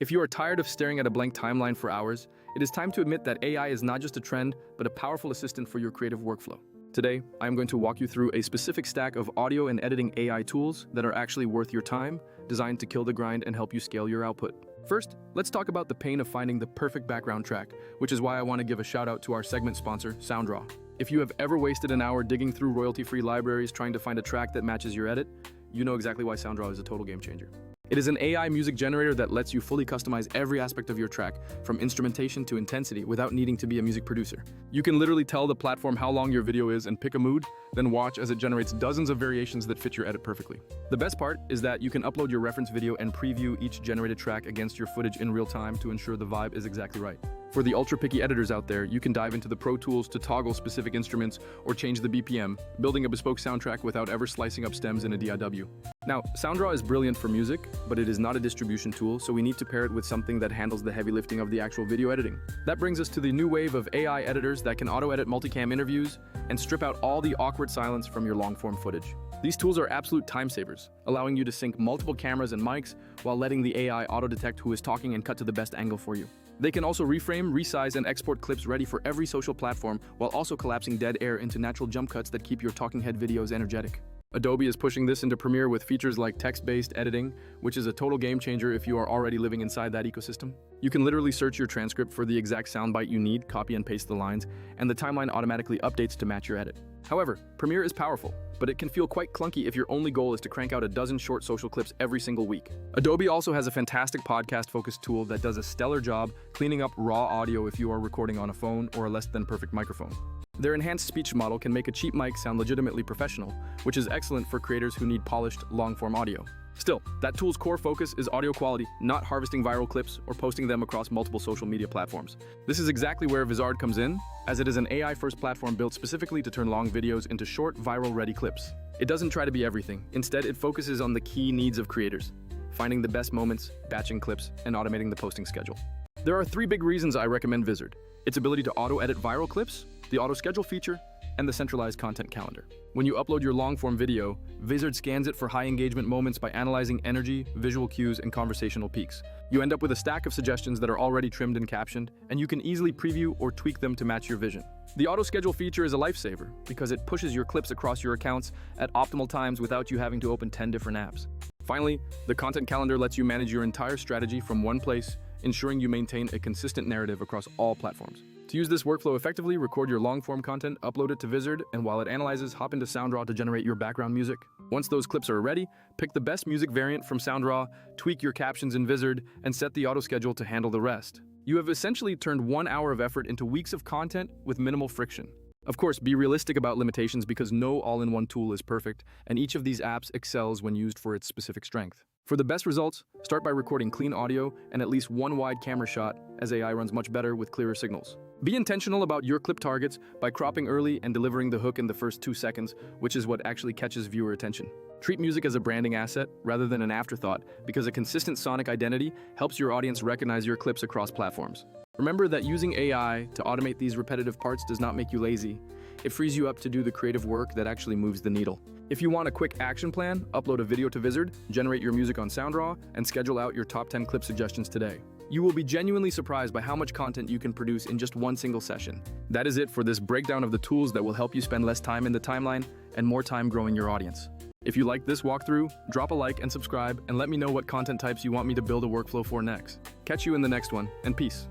If you are tired of staring at a blank timeline for hours, it is time to admit that AI is not just a trend, but a powerful assistant for your creative workflow. Today, I'm going to walk you through a specific stack of audio and editing AI tools that are actually worth your time, designed to kill the grind and help you scale your output. First, let's talk about the pain of finding the perfect background track, which is why I want to give a shout out to our segment sponsor, Soundraw. If you have ever wasted an hour digging through royalty-free libraries trying to find a track that matches your edit, you know exactly why Soundraw is a total game changer. It is an AI music generator that lets you fully customize every aspect of your track, from instrumentation to intensity, without needing to be a music producer. You can literally tell the platform how long your video is and pick a mood, then watch as it generates dozens of variations that fit your edit perfectly. The best part is that you can upload your reference video and preview each generated track against your footage in real time to ensure the vibe is exactly right. For the ultra-picky editors out there, you can dive into the Pro Tools to toggle specific instruments or change the BPM, building a bespoke soundtrack without ever slicing up stems in a DIW. Now, Soundraw is brilliant for music, but it is not a distribution tool, so we need to pair it with something that handles the heavy lifting of the actual video editing. That brings us to the new wave of AI editors that can auto-edit multicam interviews and strip out all the awkward silence from your long-form footage. These tools are absolute time savers, allowing you to sync multiple cameras and mics while letting the AI auto-detect who is talking and cut to the best angle for you. They can also reframe, resize, and export clips ready for every social platform while also collapsing dead air into natural jump cuts that keep your talking head videos energetic. Adobe is pushing this into Premiere with features like text-based editing, which is a total game changer if you are already living inside that ecosystem. You can literally search your transcript for the exact soundbite you need, copy and paste the lines, and the timeline automatically updates to match your edit. However, Premiere is powerful, but it can feel quite clunky if your only goal is to crank out a dozen short social clips every single week. Adobe also has a fantastic podcast-focused tool that does a stellar job cleaning up raw audio if you are recording on a phone or a less-than-perfect microphone. Their enhanced speech model can make a cheap mic sound legitimately professional, which is excellent for creators who need polished, long-form audio. Still, that tool's core focus is audio quality, not harvesting viral clips or posting them across multiple social media platforms. This is exactly where Vizard comes in, as it is an AI-first platform built specifically to turn long videos into short, viral-ready clips. It doesn't try to be everything. Instead, it focuses on the key needs of creators: finding the best moments, batching clips, and automating the posting schedule. There are 3 big reasons I recommend Vizard: its ability to auto-edit viral clips, the auto-schedule feature, and the centralized content calendar. When you upload your long-form video, Vizard scans it for high-engagement moments by analyzing energy, visual cues, and conversational peaks. You end up with a stack of suggestions that are already trimmed and captioned, and you can easily preview or tweak them to match your vision. The auto-schedule feature is a lifesaver because it pushes your clips across your accounts at optimal times without you having to open 10 different apps. Finally, the content calendar lets you manage your entire strategy from one place, ensuring you maintain a consistent narrative across all platforms. To use this workflow effectively, record your long-form content, upload it to Vizard, and while it analyzes, hop into Soundraw to generate your background music. Once those clips are ready, pick the best music variant from Soundraw, tweak your captions in Vizard, and set the auto-schedule to handle the rest. You have essentially turned 1 hour of effort into weeks of content with minimal friction. Of course, be realistic about limitations because no all-in-one tool is perfect, and each of these apps excels when used for its specific strength. For the best results, start by recording clean audio and at least one wide camera shot, as AI runs much better with clearer signals. Be intentional about your clip targets by cropping early and delivering the hook in the first 2 seconds, which is what actually catches viewer attention. Treat music as a branding asset rather than an afterthought, because a consistent sonic identity helps your audience recognize your clips across platforms. Remember that using AI to automate these repetitive parts does not make you lazy. It frees you up to do the creative work that actually moves the needle. If you want a quick action plan, upload a video to Vizard, generate your music on Soundraw, and schedule out your top 10 clip suggestions today. You will be genuinely surprised by how much content you can produce in just one single session. That is it for this breakdown of the tools that will help you spend less time in the timeline and more time growing your audience. If you liked this walkthrough, drop a like and subscribe, and let me know what content types you want me to build a workflow for next. Catch you in the next one, and peace.